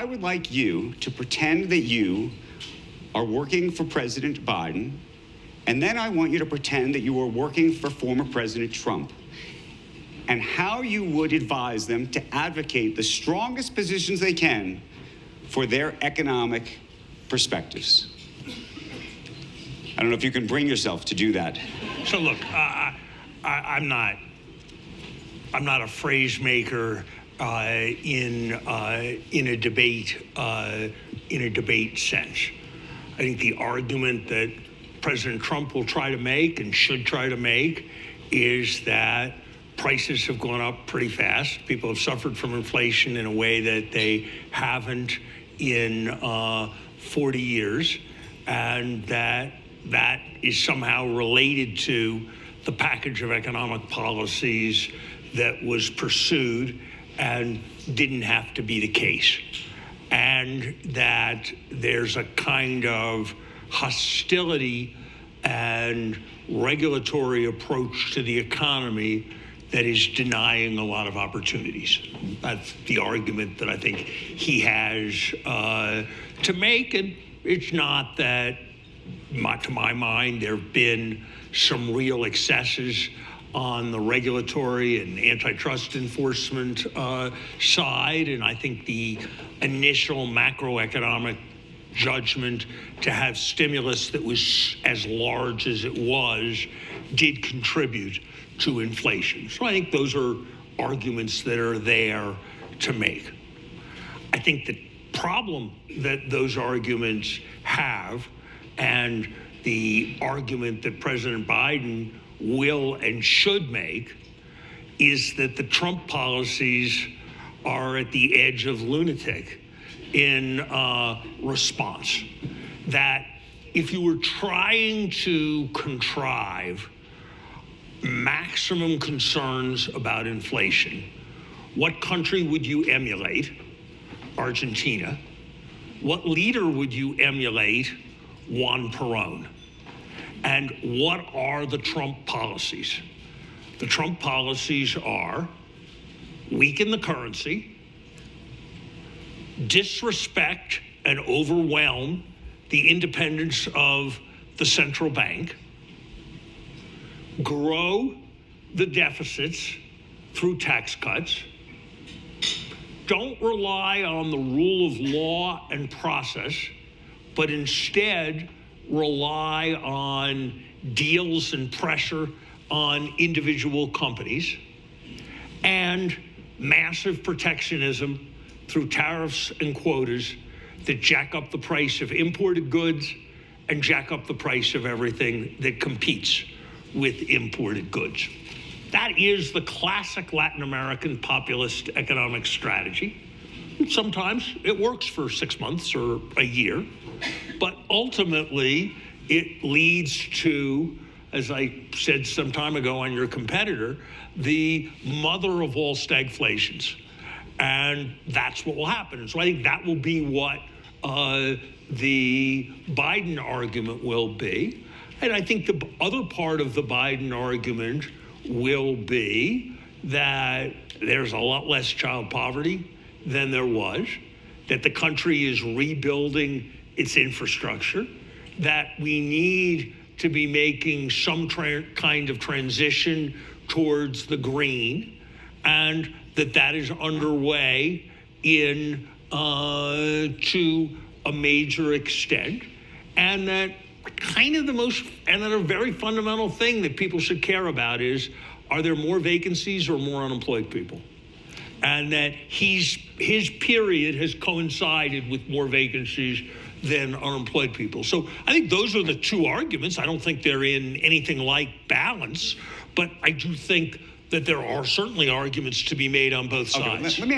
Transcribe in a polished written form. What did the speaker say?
would like you to pretend that you are working for President Biden, and then I want you to pretend that you are working for former President Trump, and how you would advise them to advocate the strongest positions they can for their economic perspectives. I don't know if you can bring yourself to do that. So look, I'm not a phrase maker in a debate sense. I think the argument that President Trump will try to make and should try to make is that prices have gone up pretty fast. People have suffered from inflation in a way that they haven't in 40 years, and that is somehow related to the package of economic policies that was pursued and didn't have to be the case. And that there's a kind of hostility and regulatory approach to the economy that is denying a lot of opportunities. That's the argument that I think he has to make. And it's not that, to my mind, there have been some real excesses on the regulatory and antitrust enforcement side. And I think the initial macroeconomic judgment to have stimulus that was as large as it was did contribute to inflation. So I think those are arguments that are there to make. I think the problem that those arguments have, and the argument that President Biden will and should make, is that the Trump policies are at the edge of lunatic in response. That if you were trying to contrive maximum concerns about inflation, what country would you emulate? Argentina. What leader would you emulate? Juan Perón. And what are the Trump policies? The Trump policies are weaken the currency, disrespect and overwhelm the independence of the central bank, grow the deficits through tax cuts, don't rely on the rule of law and process, but instead rely on deals and pressure on individual companies, and massive protectionism through tariffs and quotas that jack up the price of imported goods and jack up the price of everything that competes with imported goods. That is the classic Latin American populist economic strategy. Sometimes it works for 6 months or a year, but ultimately it leads to, as I said some time ago on your competitor, the mother of all stagflations. And that's what will happen. So I think that will be what the Biden argument will be. And I think the other part of the Biden argument will be that there's a lot less child poverty than there was, that the country is rebuilding its infrastructure, that we need to be making some kind of transition towards the green, and that is underway in to a major extent, and that kind of a very fundamental thing that people should care about is, are there more vacancies or more unemployed people? And that his period has coincided with more vacancies than unemployed people. So I think those are the two arguments. I don't think they're in anything like balance, but I do think that there are certainly arguments to be made on both sides. Let me